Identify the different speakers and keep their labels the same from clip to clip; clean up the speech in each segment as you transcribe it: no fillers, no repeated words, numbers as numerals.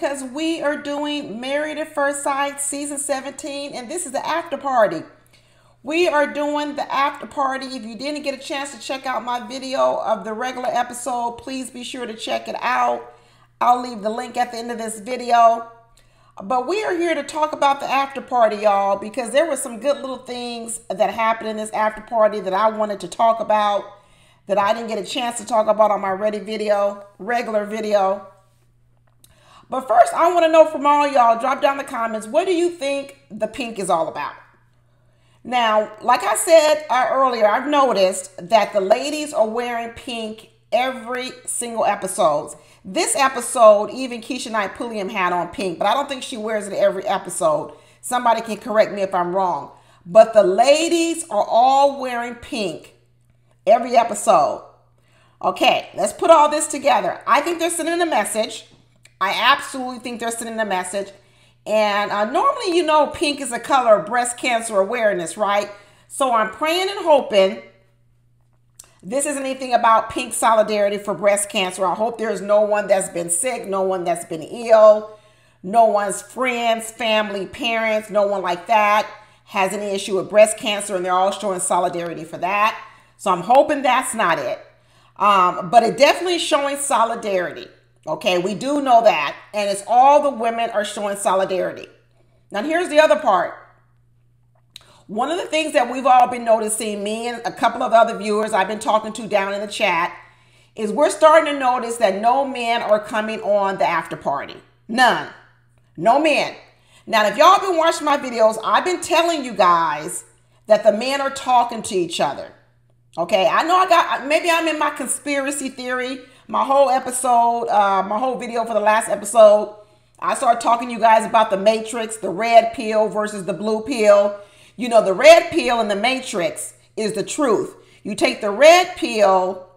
Speaker 1: because we are doing Married at First Sight season 17, and this is the after party. We are doing the after party. If you didn't get a chance to check out my video of the regular episode, please be sure to check it out. I'll leave the link at the end of this video. But we are here to talk about the after party, y'all, because there were some good little things that happened in this after party that I wanted to talk about, that I didn't get a chance to talk about on my regular video. But first, I want to know from all y'all, drop down the comments, what do you think the pink is all about? Now, like I said earlier, I've noticed that the ladies are wearing pink every single episode. This episode, even Keisha Knight Pulliam had on pink, but I don't think she wears it every episode. Somebody can correct me if I'm wrong. But the ladies are all wearing pink every episode. Okay, let's put all this together. I think they're sending a message. I absolutely think they're sending a message. And normally, you know, pink is a color of breast cancer awareness, right? So I'm praying and hoping this isn't anything about pink solidarity for breast cancer. I hope there's no one that's been sick, no one that's been ill, no one's friends, family, parents, no one like that has any issue with breast cancer, and they're all showing solidarity for that. So I'm hoping that's not it. But it definitely is showing solidarity. Okay, we do know that. And it's all the women are showing solidarity. Now, here's the other part. One of the things that we've all been noticing, me and a couple of other viewers I've been talking to down in the chat, is we're starting to notice that no men are coming on the after party. None. No men. Now, if y'all been watching my videos, I've been telling you guys that the men are talking to each other. Okay, I know maybe I'm in my conspiracy theory. My whole episode, my whole video for the last episode, I started talking to you guys about the Matrix, the red pill versus the blue pill. You know, the red pill in the Matrix is the truth. You take the red pill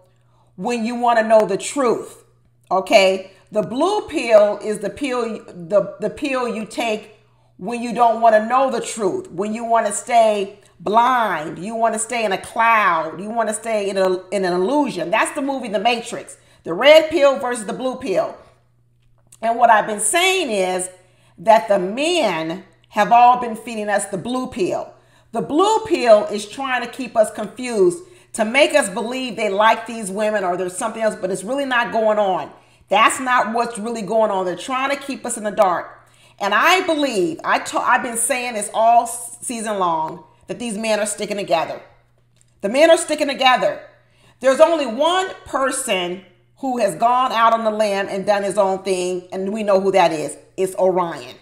Speaker 1: when you want to know the truth. Okay, the blue pill is the pill, the pill you take when you don't want to know the truth, when you want to stay blind, you want to stay in a cloud, you want to stay in an illusion. That's the movie The Matrix. The red pill versus the blue pill. And what I've been saying is that the men have all been feeding us the blue pill. The blue pill is trying to keep us confused, to make us believe they like these women or there's something else, but it's really not going on. That's not what's really going on. They're trying to keep us in the dark. And I believe, I've been saying this all season long, that these men are sticking together. The men are sticking together. There's only one person who has gone out on the limb and done his own thing, and we know who that is. It's Orion.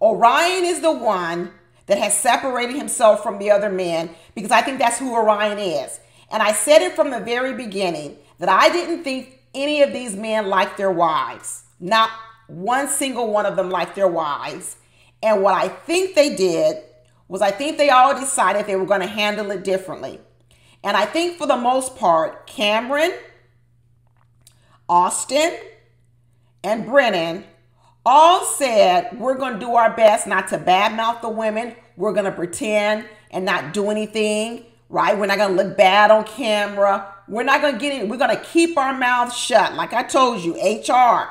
Speaker 1: Orion is the one that has separated himself from the other men, because I think that's who Orion is. And I said it from the very beginning that I didn't think any of these men liked their wives. Not one single one of them liked their wives. And what I think they did was, I think they all decided they were going to handle it differently. And I think for the most part, Cameron, Austin, and Brennan all said, we're going to do our best not to badmouth the women. We're going to pretend and not do anything, right? We're not going to look bad on camera. We're not going to get in. We're going to keep our mouths shut. Like I told you, HR.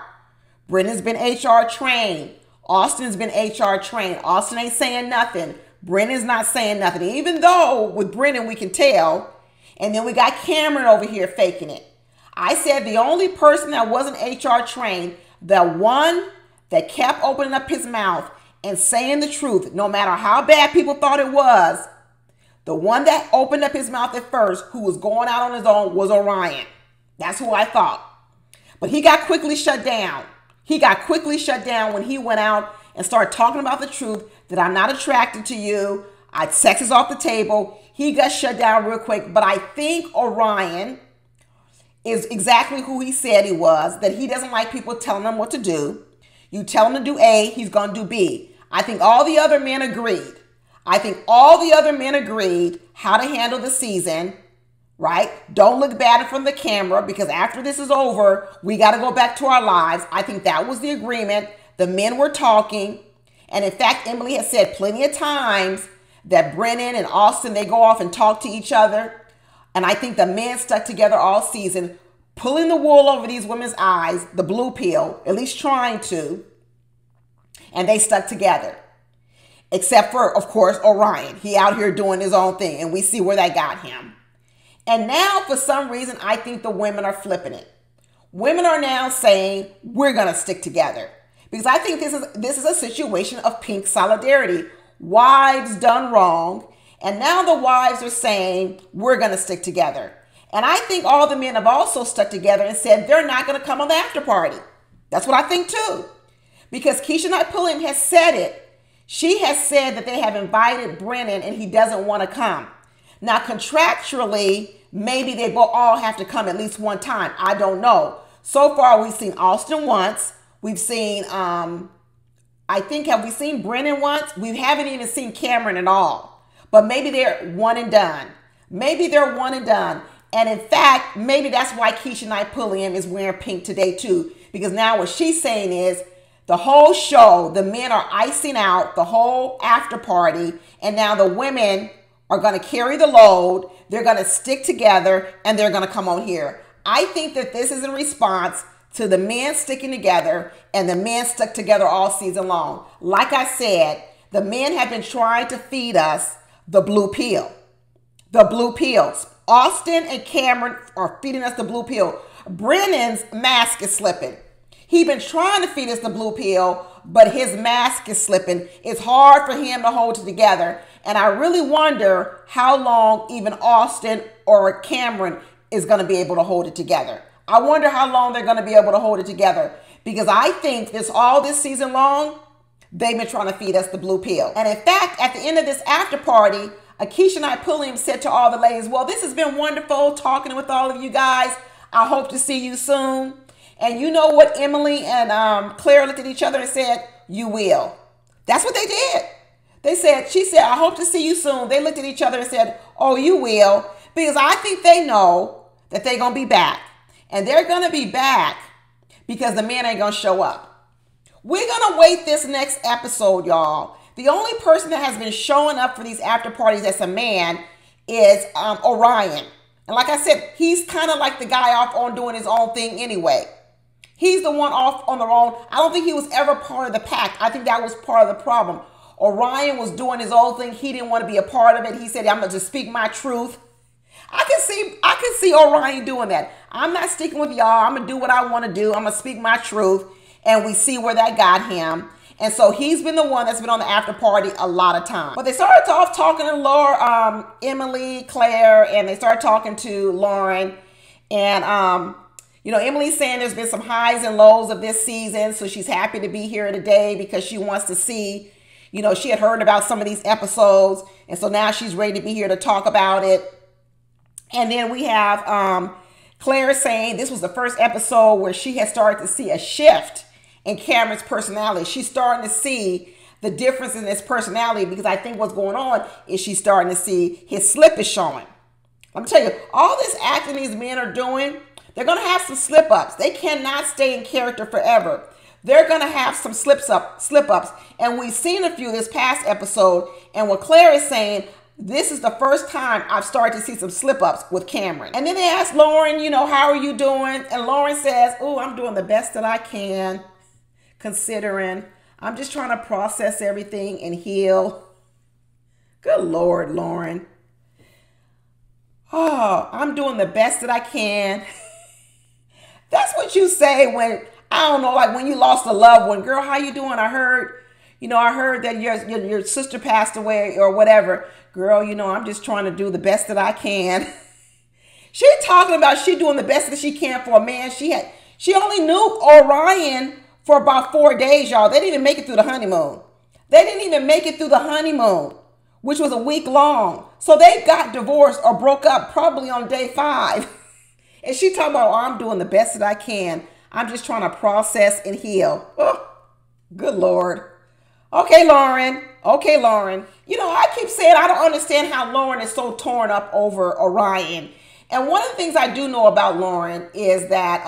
Speaker 1: Brennan's been HR trained. Austin's been HR trained. Austin ain't saying nothing. Brennan's not saying nothing. Even though with Brennan we can tell. And then we got Cameron over here faking it. I said the only person that wasn't HR trained, the one that kept opening up his mouth and saying the truth, no matter how bad people thought it was, the one that opened up his mouth at first, who was going out on his own, was Orion. That's who I thought. But he got quickly shut down. He got quickly shut down when he went out and started talking about the truth, that I'm not attracted to you. Sex is off the table. He got shut down real quick. But I think Orion is exactly who he said he was, that he doesn't like people telling him what to do. You tell him to do A, he's going to do B. I think all the other men agreed. I think all the other men agreed how to handle the season, right? Don't look bad in front of the camera, because after this is over, we got to go back to our lives. I think that was the agreement. The men were talking. And in fact, Emily has said plenty of times that Brennan and Austin, they go off and talk to each other. And I think the men stuck together all season. pulling the wool over these women's eyes, the blue pill, at least trying to, and they stuck together. Except for, of course, Orion. He out here doing his own thing, and we see where that got him. And now, for some reason, I think the women are flipping it. Women are now saying, we're going to stick together. Because I think this is a situation of pink solidarity. Wives done wrong, and now the wives are saying, we're going to stick together. And I think all the men have also stuck together and said they're not going to come on the after party. That's what I think too. Because Keisha Knight Pulliam has said it. She has said that they have invited Brennan and he doesn't want to come. Now, contractually, maybe they both all have to come at least one time. I don't know. So far, we've seen Austin once. We've seen, have we seen Brennan once? We haven't even seen Cameron at all. But maybe they're one and done. Maybe they're one and done. And in fact, maybe that's why Keisha Knight Pulliam is wearing pink today too. Because now what she's saying is, the whole show, the men are icing out the whole after party, and now the women are going to carry the load. They're going to stick together, and they're going to come on here. I think that this is in response to the men sticking together, and the men stuck together all season long. Like I said, the men have been trying to feed us the blue pill. The blue pills. Austin and Cameron are feeding us the blue pill. Brennan's mask is slipping. He's been trying to feed us the blue pill, but his mask is slipping. It's hard for him to hold it together. And I really wonder how long even Austin or Cameron is going to be able to hold it together. I wonder how long they're going to be able to hold it together. Because I think all this season long, they've been trying to feed us the blue pill. And in fact, at the end of this after party, Keisha Knight Pulliam said to all the ladies, well, this has been wonderful talking with all of you guys. I hope to see you soon. And you know what Emily and Claire looked at each other and said, you will. That's what they did. She said, I hope to see you soon. They looked at each other and said, oh, you will. Because I think they know that they're going to be back. And they're going to be back because the men ain't going to show up. We're going to wait this next episode, y'all. The only person that has been showing up for these after parties as a man is Orion. And like I said, he's kind of like the guy off on doing his own thing anyway. He's the one off on their own. I don't think he was ever part of the pack. I think that was part of the problem. Orion was doing his own thing. He didn't want to be a part of it. He said, I'm going to just speak my truth. I can see Orion doing that. I'm not sticking with y'all. I'm going to do what I want to do. I'm going to speak my truth. And we see where that got him. And so he's been the one that's been on the after party a lot of times. But they started off talking to Laura, Emily, Claire, and they started talking to Lauren. And, you know, Emily's saying there's been some highs and lows of this season. So she's happy to be here today because she wants to see, you know, she had heard about some of these episodes. And so now she's ready to be here to talk about it. And then we have Claire saying this was the first episode where she has started to see a shift in Cameron's personality. She's starting to see the difference in his personality because I think what's going on is she's starting to see his slip is showing. Let me tell you, all this acting these men are doing, they're going to have some slip-ups. They cannot stay in character forever. They're going to have some slip-ups. And we've seen a few this past episode. And what Claire is saying, this is the first time I've started to see some slip-ups with Cameron. And then they asked Lauren, you know, how are you doing? And Lauren says, oh, I'm doing the best that I can, considering I'm just trying to process everything and heal. Good Lord, Lauren. Oh, I'm doing the best that I can. That's what you say when, I don't know, like when you lost a loved one. Girl, how you doing? I heard that your sister passed away or whatever. Girl, you know, I'm just trying to do the best that I can. She talking about she doing the best that she can for a man. She only knew Orion for about 4 days, y'all. They didn't even make it through the honeymoon. They didn't even make it through the honeymoon, which was a week long. So they got divorced or broke up probably on day 5. And she talking about, oh, I'm doing the best that I can. I'm just trying to process and heal. Oh, good Lord. Okay, Lauren. Okay, Lauren. You know, I keep saying I don't understand how Lauren is so torn up over Orion. And one of the things I do know about Lauren is that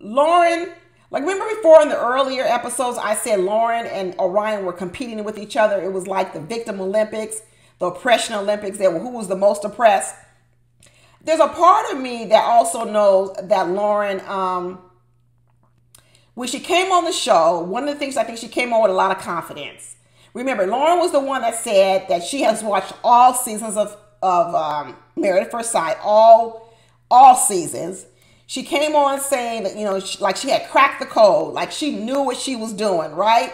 Speaker 1: Lauren, like remember before in the earlier episodes, I said Lauren and Orion were competing with each other. It was like the victim Olympics, the oppression Olympics. Who was the most oppressed. there's a part of me that also knows that Lauren, when she came on the show, one of the things I think she came on with a lot of confidence. Remember, Lauren was the one that said that she has watched all seasons of Married at First Sight, all seasons. She came on saying that, you know, like she had cracked the code, like she knew what she was doing, right?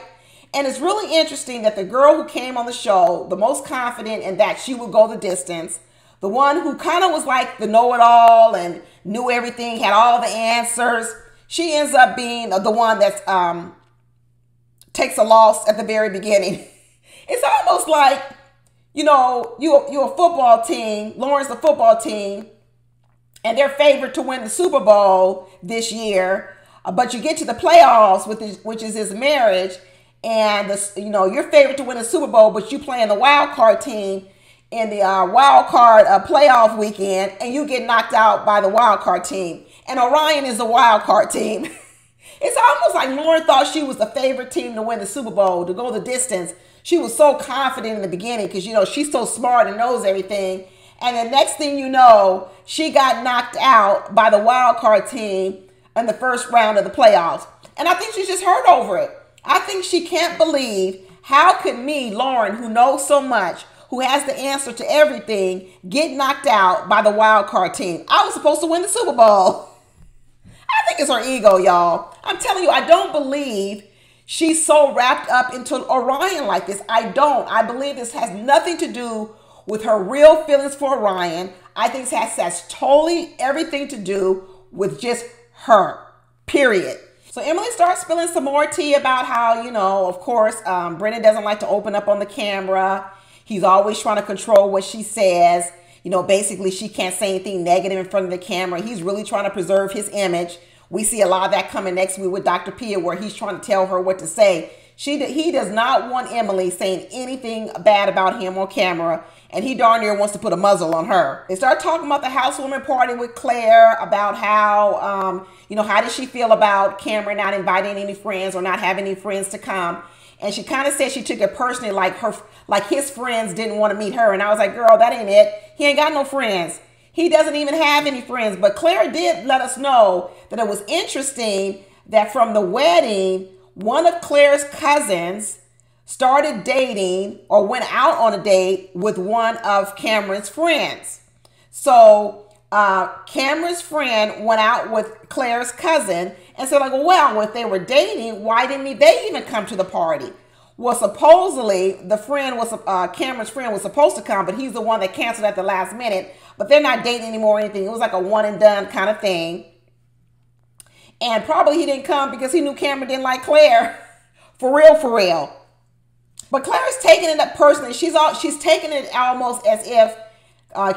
Speaker 1: And it's really interesting that the girl who came on the show, the most confident in that she would go the distance, the one who kind of was like the know-it-all and knew everything, had all the answers, she ends up being the one that takes a loss at the very beginning. It's almost like, you know, you're a football team, Lauren's the football team, and they're favored to win the Super Bowl this year, but you get to the playoffs, which is his marriage, and you're favored to win a Super Bowl, but you play in the wild card team in the wild card playoff weekend, and you get knocked out by the wild card team. And Orion is the wild card team. It's almost like Lauren thought she was the favorite team to win the Super Bowl, to go the distance. She was so confident in the beginning because, you know, she's so smart and knows everything. And the next thing you know, she got knocked out by the wild card team in the first round of the playoffs. And I think she's just hurt over it. I think she can't believe, how could me, Lauren, who knows so much, who has the answer to everything, get knocked out by the wild card team? I was supposed to win the Super Bowl. I think it's her ego, y'all. I'm telling you, I don't believe she's so wrapped up into Orion like this. I don't. I believe this has nothing to do with her real feelings for Orion. I think this has totally everything to do with just her, period. So Emily starts spilling some more tea about how, you know, of course, Brennan doesn't like to open up on the camera. He's always trying to control what she says. You know, basically, she can't say anything negative in front of the camera. He's really trying to preserve his image. We see a lot of that coming next week with Dr. Pia, where he's trying to tell her what to say. He does not want Emily saying anything bad about him on camera, and he darn near wants to put a muzzle on her. They start talking about the housewarming party with Claire, about how, how does she feel about Cameron not inviting any friends or not having any friends to come. And she kind of said she took it personally, like his friends didn't want to meet her. And I was like, girl, that ain't it. He ain't got no friends. He doesn't even have any friends. But Claire did let us know that it was interesting that from the wedding, one of Claire's cousins started dating or went out on a date with one of Cameron's friends. So Cameron's friend went out with Claire's cousin and said, like, well, if they were dating, why didn't they even come to the party? Well, supposedly the friend was Cameron's friend was supposed to come, but he's the one that canceled at the last minute. But they're not dating anymore or anything. It was like a one and done kind of thing. And probably he didn't come because he knew Cameron didn't like Claire. For real, for real. But Claire's taking it up personally. She's taking it almost as if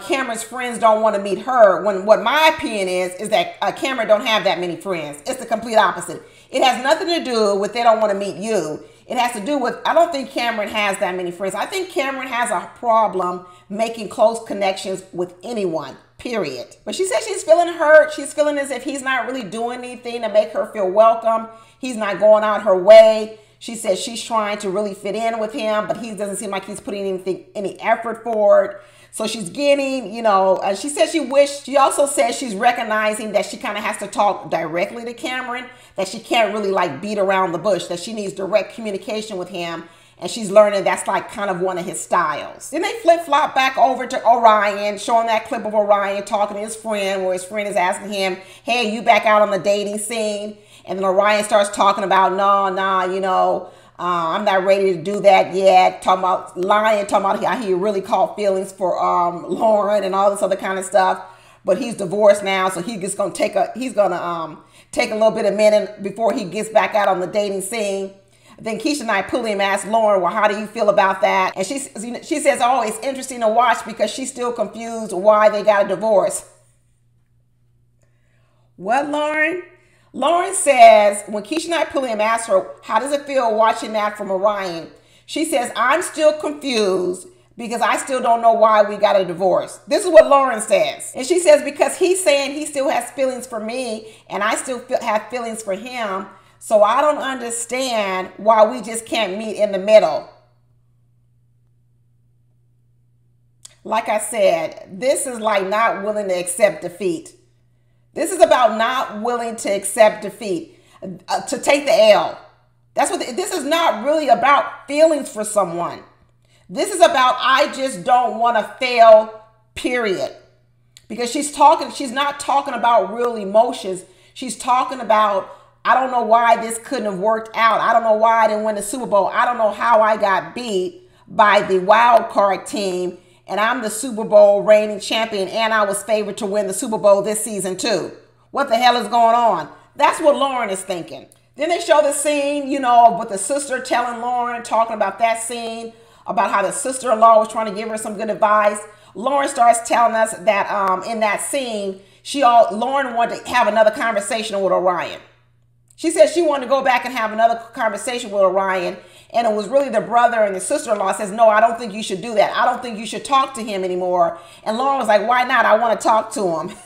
Speaker 1: Cameron's friends don't want to meet her, when what my opinion is that Cameron don't have that many friends. It's the complete opposite. It has nothing to do with they don't want to meet you. It has to do with, I don't think Cameron has that many friends. I think Cameron has a problem making close connections with anyone, period. But she says she's feeling hurt. She's feeling as if he's not really doing anything to make her feel welcome. He's not going out her way. She says she's trying to really fit in with him, but he doesn't seem like he's putting any effort forward. So she's getting, she says she also says she's recognizing that she kind of has to talk directly to Cameron, that she can't really like beat around the bush, that she needs direct communication with him. And she's learning that's like kind of one of his styles. Then they flip-flop back over to Orion, showing that clip of Orion talking to his friend, where his friend is asking him, hey, you back out on the dating scene? And then Orion starts talking about, no, I'm not ready to do that yet. Talking about how he really caught feelings for Lauren and all this other kind of stuff. But he's divorced now, so he's gonna take a little bit of minute before he gets back out on the dating scene. Then Keisha and I pull him, ask Lauren, well, how do you feel about that? And she says, oh, it's interesting to watch because she's still confused why they got a divorce. What, Lauren? Lauren says, when Keisha and I pull him, ask her, how does it feel watching that from Orion? She says, I'm still confused because I still don't know why we got a divorce. This is what Lauren says. And she says, because he's saying he still has feelings for me and I still have feelings for him. So I don't understand why we just can't meet in the middle. Like I said, this is like not willing to accept defeat. This is about not willing to accept defeat, to take the L. That's what this is not really about feelings for someone. This is about I just don't want to fail, period. Because she's not talking about real emotions. She's talking about, I don't know why this couldn't have worked out. I don't know why I didn't win the Super Bowl. I don't know how I got beat by the wild card team. And I'm the Super Bowl reigning champion. And I was favored to win the Super Bowl this season too. What the hell is going on? That's what Lauren is thinking. Then they show the scene, you know, with the sister telling Lauren, talking about that scene, about how the sister-in-law was trying to give her some good advice. Lauren starts telling us that in that scene, Lauren wanted to have another conversation with Orion. She said she wanted to go back and have another conversation with Orion. And it was really the brother and the sister-in-law says, no, I don't think you should do that. I don't think you should talk to him anymore. And Lauren was like, why not? I want to talk to him.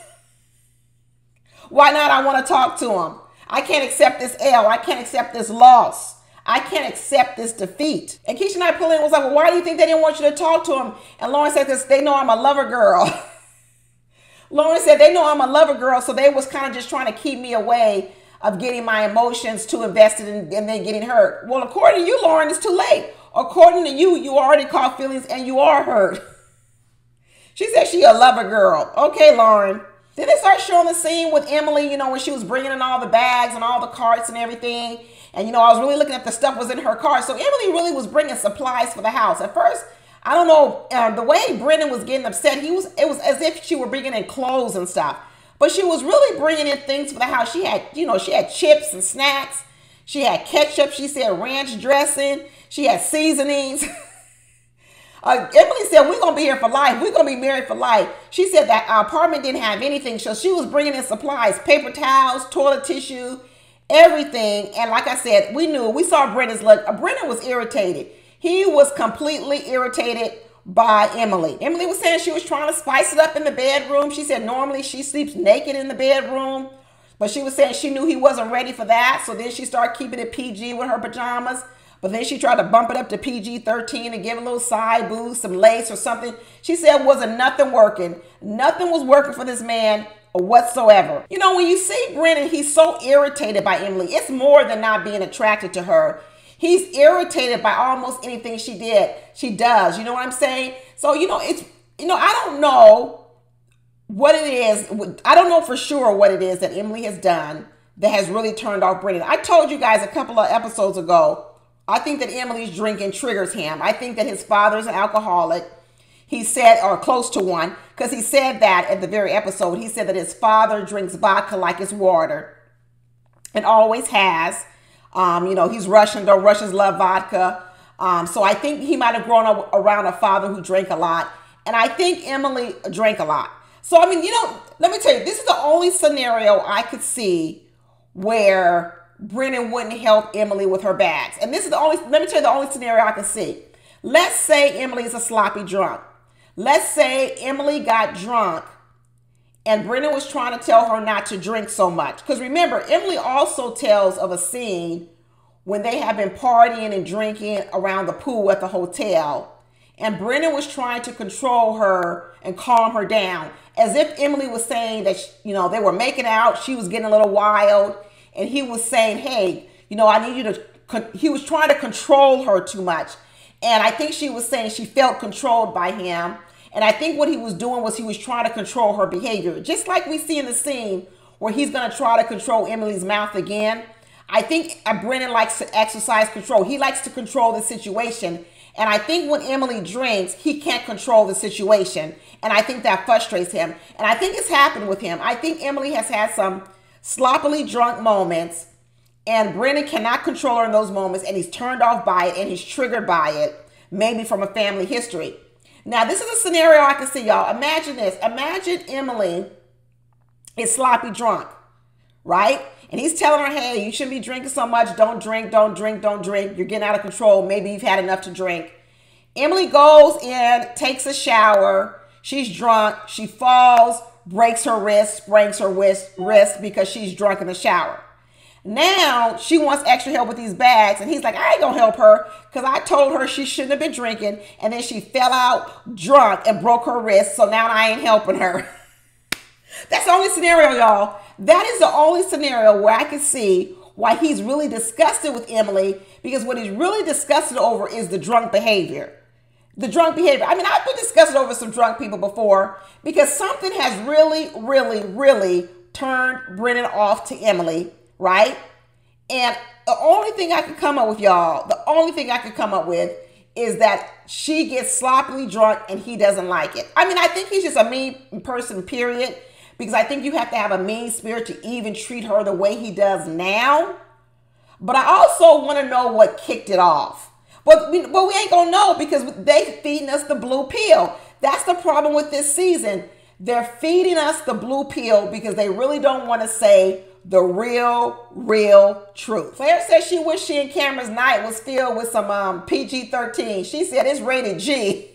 Speaker 1: Why not? I want to talk to him. I can't accept this L. I can't accept this loss. I can't accept this defeat. And Keisha and I pulled in and was like, well, why do you think they didn't want you to talk to him? And Lauren said this, they know I'm a lover girl. Lauren said they know I'm a lover girl, so they was kind of just trying to keep me away of getting my emotions too invested in and then getting hurt. Well, according to you, Lauren, it's too late. According to you, you already caught feelings and you are hurt. She said she a lover girl. Okay, Lauren. Then they start showing the scene with Emily, you know, when she was bringing in all the bags and all the carts and everything. And, you know, I was really looking at the stuff was in her car. So Emily really was bringing supplies for the house. At first, I don't know, the way Brendan was getting upset, it was as if she were bringing in clothes and stuff. But she was really bringing in things for the house. She had, you know, she had chips and snacks. She had ketchup. She said ranch dressing. She had seasonings. Emily said, we're going to be here for life. We're going to be married for life. She said that our apartment didn't have anything. So she was bringing in supplies, paper towels, toilet tissue, everything. And like I said, we saw Brendan's look. Brendan was irritated. He was completely irritated by Emily. Emily was saying she was trying to spice it up in the bedroom. She said normally she sleeps naked in the bedroom, but she was saying she knew he wasn't ready for that. So then she started keeping it PG with her pajamas. But then she tried to bump it up to PG-13 and give a little side boost, some lace or something. She said wasn't nothing working. Nothing was working for this man whatsoever. You know, when you see Brendan, he's so irritated by Emily. It's more than not being attracted to her. He's irritated by almost anything she does. You know what I'm saying? So, you know, I don't know what it is. I don't know for sure what it is that Emily has done that has really turned off Brendan. I told you guys a couple of episodes ago, I think that Emily's drinking triggers him. I think that his father's an alcoholic. He said, or close to one, because he said that at the very episode. He said that his father drinks vodka like it's water and always has. You know, he's Russian, though Russians love vodka. So I think he might have grown up around a father who drank a lot. And I think Emily drank a lot. So, I mean, you know, let me tell you, this is the only scenario I could see where Brendan wouldn't help Emily with her bags. And this is let me tell you the only scenario I can see. Let's say Emily is a sloppy drunk. Let's say Emily got drunk and Brendan was trying to tell her not to drink so much. Because remember, Emily also tells of a scene when they have been partying and drinking around the pool at the hotel. And Brendan was trying to control her and calm her down. As if Emily was saying that, you know, they were making out. She was getting a little wild. And he was saying, hey, you know, I need you to, he was trying to control her too much. And I think she was saying she felt controlled by him. And I think what he was doing was he was trying to control her behavior. Just like we see in the scene where he's going to try to control Emily's mouth again. I think Brendan likes to exercise control. He likes to control the situation. And I think when Emily drinks, he can't control the situation. And I think that frustrates him. And I think it's happened with him. I think Emily has had some sloppily drunk moments, and Brendan cannot control her in those moments, and he's turned off by it, and he's triggered by it, maybe from a family history. Now, this is a scenario I can see, y'all. Imagine this. Imagine Emily is sloppy drunk, right? And he's telling her, hey, you shouldn't be drinking so much. Don't drink, don't drink, don't drink. You're getting out of control. Maybe you've had enough to drink. Emily goes in, takes a shower. She's drunk. She falls, breaks her wrist, sprains her wrist because she's drunk in the shower. Now she wants extra help with these bags, and he's like, I ain't gonna help her because I told her she shouldn't have been drinking, and then she fell out drunk and broke her wrist, so now I ain't helping her. That's the only scenario, y'all. That is the only scenario where I can see why he's really disgusted with Emily, because what he's really disgusted over is the drunk behavior. The drunk behavior. I mean, I've been disgusted over some drunk people before because something has really, really, really turned Brennan off to Emily, right? And the only thing I could come up with, y'all, the only thing I could come up with is that she gets sloppily drunk and he doesn't like it. I mean, I think he's just a mean person, period, because I think you have to have a mean spirit to even treat her the way he does now. But I also want to know what kicked it off. But we ain't going to know because they feeding us the blue pill. That's the problem with this season. They're feeding us the blue pill because they really don't want to say the real truth. Claire says she wished she and Cameron's night was filled with some PG-13. She said it's rated G.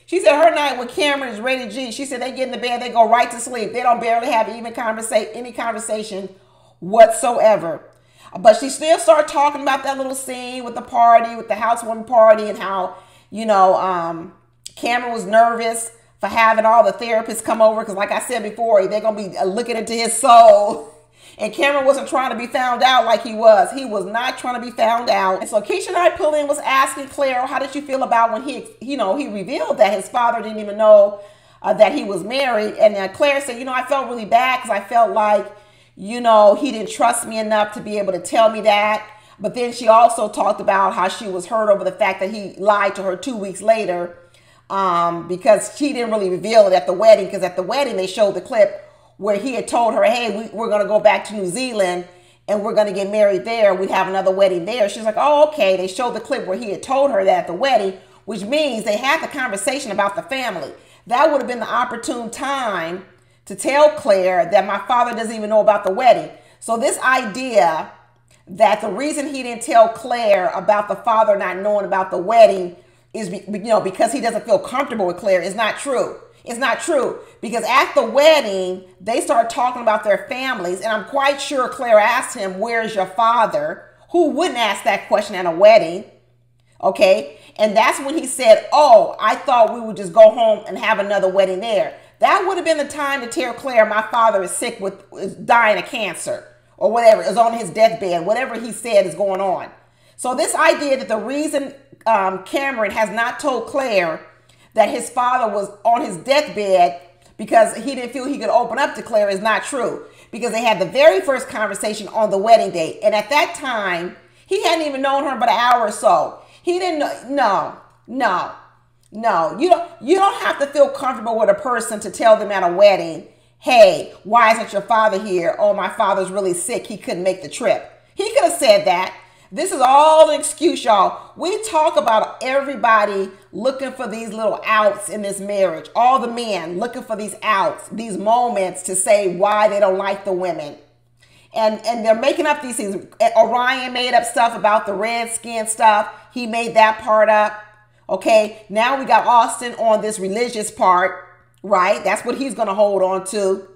Speaker 1: She said her night with Cameron is rated G. She said they get in the bed, they go right to sleep. They don't barely have even any conversation whatsoever. But she still started talking about that little scene with the party, with the housewarming party, and how, you know, Cameron was nervous for having all the therapists come over. Because like I said before, they're going to be looking into his soul. And Cameron wasn't trying to be found out like he was. He was not trying to be found out. And so Keisha and I pulled in, was asking Claire, how did you feel about when he revealed that his father didn't even know that he was married? And Claire said, I felt really bad because I felt like, he didn't trust me enough to be able to tell me that. But then she also talked about how she was hurt over the fact that he lied to her 2 weeks later because she didn't really reveal it at the wedding. Because at the wedding, they showed the clip where he had told her, hey, we're going to go back to New Zealand and we're going to get married there. We'd have another wedding there. She's like, oh, okay. They showed the clip where he had told her that at the wedding, which means they had the conversation about the family. That would have been the opportune time to tell Claire that my father doesn't even know about the wedding. So this idea that the reason he didn't tell Claire about the father not knowing about the wedding is, because he doesn't feel comfortable with Claire is not true. It's not true, because at the wedding, they started talking about their families. And I'm quite sure Claire asked him, where's your father? Who wouldn't ask that question at a wedding? Okay. And that's when he said, oh, I thought we would just go home and have another wedding there. That would have been the time to tell Claire my father is sick is dying of cancer or whatever, is on his deathbed, whatever he said is going on. So this idea that the reason Cameron has not told Claire that his father was on his deathbed because he didn't feel he could open up to Claire is not true, because they had the very first conversation on the wedding day. And at that time, he hadn't even known her but an hour or so. He didn't know. No. You don't have to feel comfortable with a person to tell them at a wedding, hey, why isn't your father here? Oh, my father's really sick. He couldn't make the trip. He could have said that. This is all an excuse, y'all. We talk about everybody looking for these little outs in this marriage. All the men looking for these outs, these moments to say why they don't like the women. And they're making up these things. Orion made up stuff about the red skin stuff. He made that part up. Okay, now we got Austin on this religious part, right? That's what he's going to hold on to.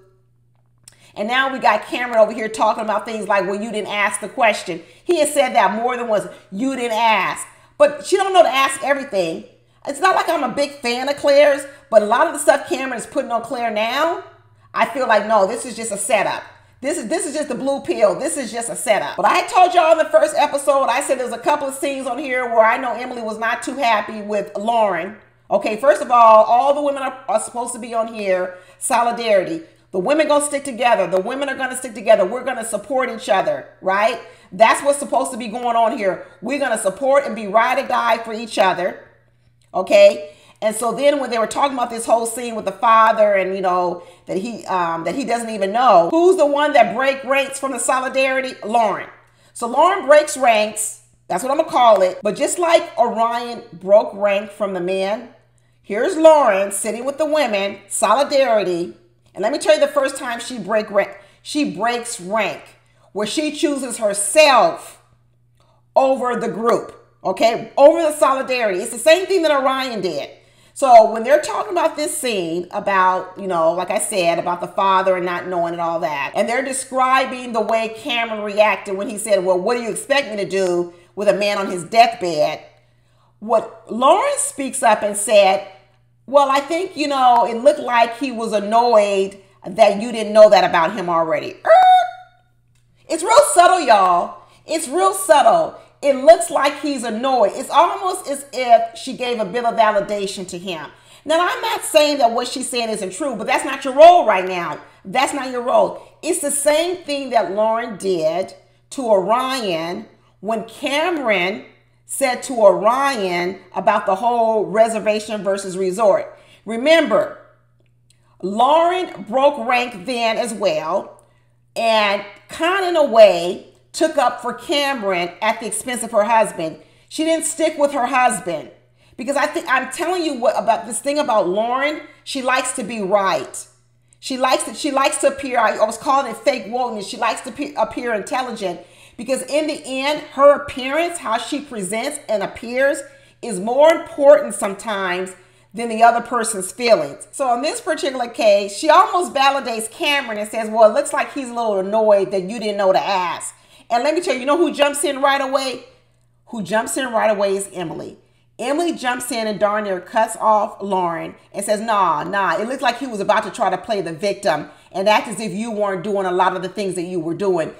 Speaker 1: And now we got Cameron over here talking about things like, well, you didn't ask the question. He has said that more than once. You didn't ask. But she don't know to ask everything. It's not like I'm a big fan of Claire's, but a lot of the stuff Cameron is putting on Claire now, I feel like, no, this is just a setup. This is just the blue pill. This is just a setup. But I told y'all in the first episode, I said there's a couple of scenes on here where I know Emily was not too happy with Lauren. Okay, first of all the women are supposed to be on here. Solidarity. The women gonna stick together. The women are gonna stick together. We're gonna support each other, right? That's what's supposed to be going on here. We're gonna support and be ride or die for each other, okay? And so then when they were talking about this whole scene with the father and, that he doesn't even know, who's the one that break ranks from the solidarity? Lauren. So Lauren breaks ranks. That's what I'm gonna call it. But just like Orion broke rank from the men, here's Lauren sitting with the women, solidarity. And let me tell you the first time she breaks rank, where she chooses herself over the group, okay? Over the solidarity. It's the same thing that Orion did. So when they're talking about this scene about, like I said, about the father and not knowing and all that, and they're describing the way Cameron reacted when he said, well, what do you expect me to do with a man on his deathbed? What Lauren speaks up and said, well, I think, it looked like he was annoyed that you didn't know that about him already. It's real subtle, y'all. It's real subtle. It looks like he's annoyed. It's almost as if she gave a bit of validation to him. Now, I'm not saying that what she's saying isn't true, but that's not your role right now. That's not your role. It's the same thing that Lauren did to Orion when Cameron said to Orion about the whole reservation versus resort. Remember, Lauren broke rank then as well and kind of in a way took up for Cameron at the expense of her husband. She didn't stick with her husband because I'm telling you what about this thing about Lauren. She likes to be right. She likes to appear. I was calling it fake wokeness. She likes to appear intelligent because in the end, her appearance, how she presents and appears, is more important sometimes than the other person's feelings. So in this particular case, she almost validates Cameron and says, well, it looks like he's a little annoyed that you didn't know to ask. And let me tell you, who jumps in right away? Who jumps in right away is Emily. Emily jumps in and darn near cuts off Lauren and says, nah, it looks like he was about to try to play the victim and act as if you weren't doing a lot of the things that you were doing.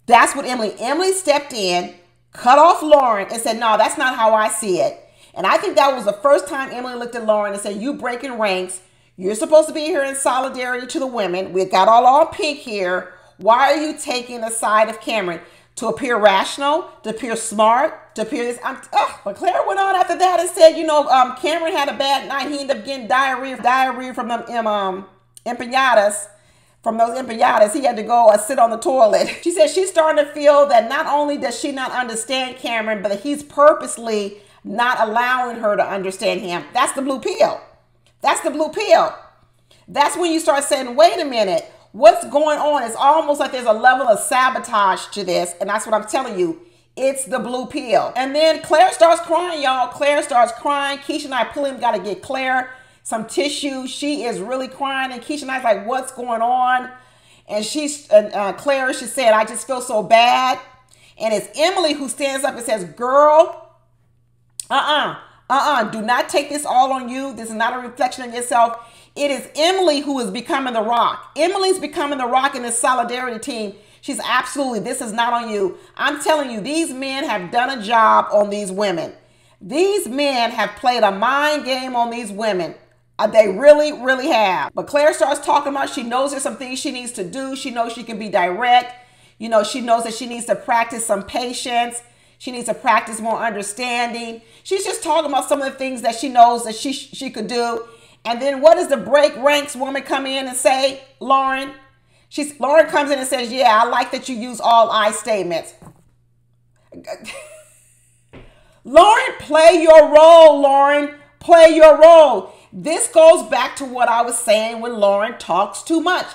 Speaker 1: That's what Emily stepped in, cut off Lauren and said, no, that's not how I see it. And I think that was the first time Emily looked at Lauren and said, you breaking ranks. You're supposed to be here in solidarity to the women. We got all pink here. Why are you taking the side of Cameron? To appear rational, to appear smart, to appear this. But Claire went on after that and said, Cameron had a bad night. He ended up getting diarrhea from them empanadas. From those empanadas, he had to go sit on the toilet. She said she's starting to feel that not only does she not understand Cameron, but that he's purposely not allowing her to understand him. That's the blue pill. That's the blue pill. That's when you start saying, wait a minute. What's going on? It's almost like there's a level of sabotage to this. And that's what I'm telling you. It's the blue pill. And then Claire starts crying, y'all. Claire starts crying. Keisha and I got to get Claire some tissue. She is really crying. And Keisha and I's like, what's going on? And Claire, she said, I just feel so bad. And it's Emily who stands up and says, girl, do not take this all on you. This is not a reflection of yourself. It is Emily who is becoming the rock. Emily's becoming the rock in this solidarity team. She's absolutely, this is not on you. I'm telling you, these men have done a job on these women. These men have played a mind game on these women. They really, really have. But Claire starts talking about she knows there's some things she needs to do. She knows she can be direct. She knows that she needs to practice some patience. She needs to practice more understanding. She's just talking about some of the things that she knows that she could do. And then what does the break ranks woman come in and say, Lauren? Lauren comes in and says, yeah, I like that you use all I statements. Lauren, play your role, Lauren. Play your role. This goes back to what I was saying when Lauren talks too much.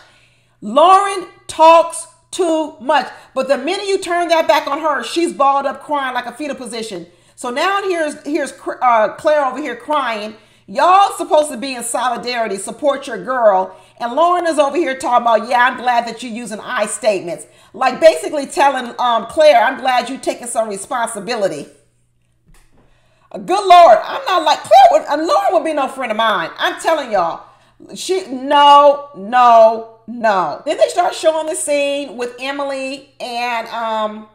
Speaker 1: Lauren talks too much. But the minute you turn that back on her, she's balled up crying like a fetal position. So now here's Claire over here crying. Y'all supposed to be in solidarity, support your girl. And Lauren is over here talking about, yeah, I'm glad that you're using I statements. Like basically telling Claire, I'm glad you're taking some responsibility. Good Lord, I'm not like Claire. Lauren would be no friend of mine. I'm telling y'all. No. Then they start showing the scene with Emily and,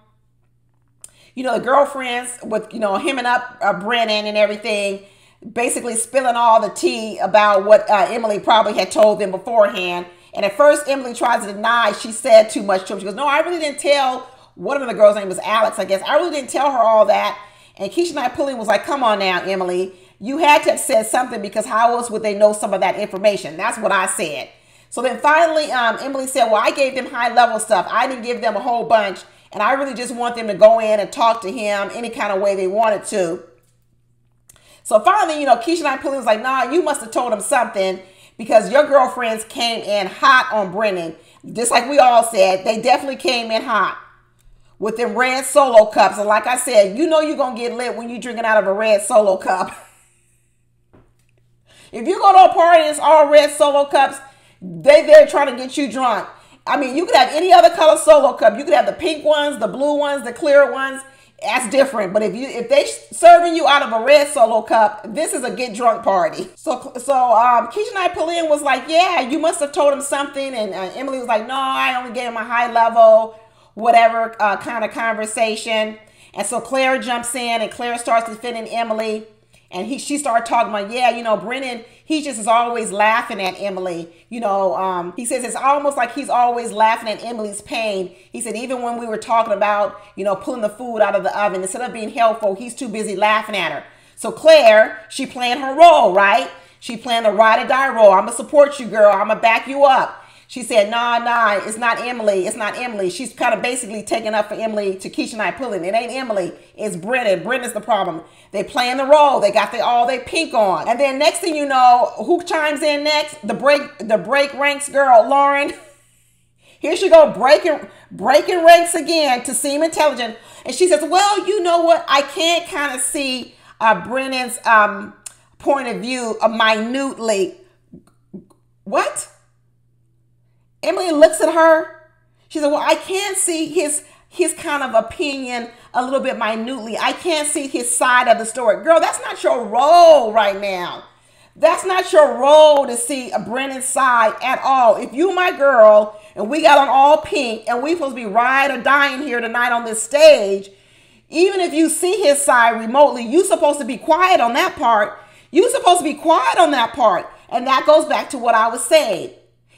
Speaker 1: the girlfriends with, hemming up Brennan and everything. Basically spilling all the tea about what Emily probably had told them beforehand. And at first, Emily tries to deny she said too much to him. She goes, no, I really didn't tell, one of the girls' name was Alex, I guess. I really didn't tell her all that. And Keisha and Pulling was like, come on now, Emily. You had to have said something because how else would they know some of that information? That's what I said. So then finally, Emily said, well, I gave them high-level stuff. I didn't give them a whole bunch. And I really just want them to go in and talk to him any kind of way they wanted to. So finally, Keisha and Pulling was like, nah, you must have told him something because your girlfriends came in hot on Brennan. Just like we all said, they definitely came in hot with them red Solo cups. And like I said, you're going to get lit when you're drinking out of a red Solo cup. If you go to a party and it's all red Solo cups, they're trying to get you drunk. I mean, you could have any other color Solo cup. You could have the pink ones, the blue ones, the clear ones. That's different. But if they serving you out of a red Solo cup, this is a get drunk party. So Keisha and I pull in was like, yeah, you must have told him something. And Emily was like, no, I only gave him a high level, whatever kind of conversation. And so Claire jumps in and Claire starts defending Emily. And she started talking about, yeah, you know, Brennan, he just is always laughing at Emily. You know, he says it's almost like he's always laughing at Emily's pain. He said, even when we were talking about, you know, pulling the food out of the oven, instead of being helpful, he's too busy laughing at her. So Claire, she playing her role, right? She playing the ride or die role. I'm going to support you, girl. I'm going to back you up. She said, nah, it's not Emily. It's not Emily. She's kind of basically taking up for Emily to Keisha and I pulling. It ain't Emily. It's Brennan. Brennan's the problem. They playing the role. They got all they pink on. And then next thing you know, who chimes in next? The break ranks girl, Lauren. Here she go, breaking ranks again to seem intelligent. And she says, well, you know what? I can't kind of see Brennan's point of view minutely. What? Emily looks at her. She said, well, I can't see his kind of opinion a little bit minutely. I can't see his side of the story. Girl, that's not your role right now. That's not your role to see a Brennan's side at all. If you my girl and we got on all pink and we supposed to be ride or dying here tonight on this stage, even if you see his side remotely, you supposed to be quiet on that part. You supposed to be quiet on that part. And that goes back to what I was saying.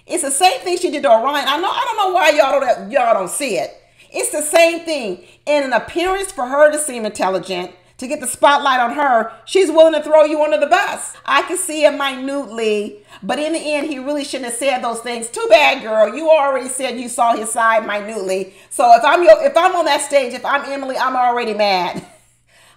Speaker 1: It's the same thing she did to Orion. I don't know why y'all don't see it. It's the same thing. In an appearance for her to seem intelligent, to get the spotlight on her, she's willing to throw you under the bus. I can see it minutely, but in the end, he really shouldn't have said those things. Too bad, girl. You already said you saw his side minutely. So if I'm on that stage, if I'm Emily, I'm already mad.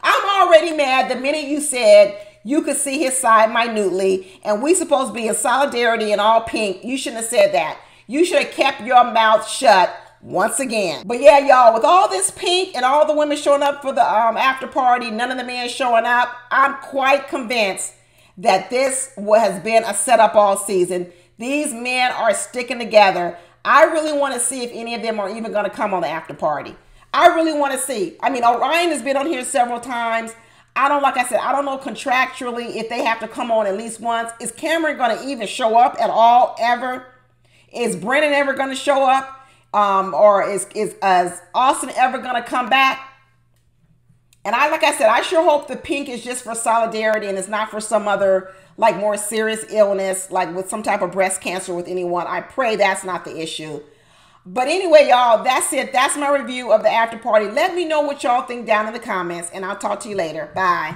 Speaker 1: I'm already mad the minute you said you could see his side minutely, and we supposed to be in solidarity and all pink. You shouldn't have said that. You should have kept your mouth shut once again. But yeah, y'all, with all this pink and all the women showing up for the after party, none of the men showing up, I'm quite convinced that this has been a setup all season. These men are sticking together. I really want to see if any of them are even going to come on the after party. I really want to see. I mean, Orion has been on here several times. Like I said, I don't know contractually if they have to come on at least once. Is Cameron going to even show up at all, ever? Is Brennan ever going to show up? Or is Austin ever going to come back? And like I said, I sure hope the pink is just for solidarity and it's not for some other, like, more serious illness, like with some type of breast cancer with anyone. I pray that's not the issue. But anyway, y'all, that's it. That's my review of the after party. Let me know what y'all think down in the comments, and I'll talk to you later. Bye.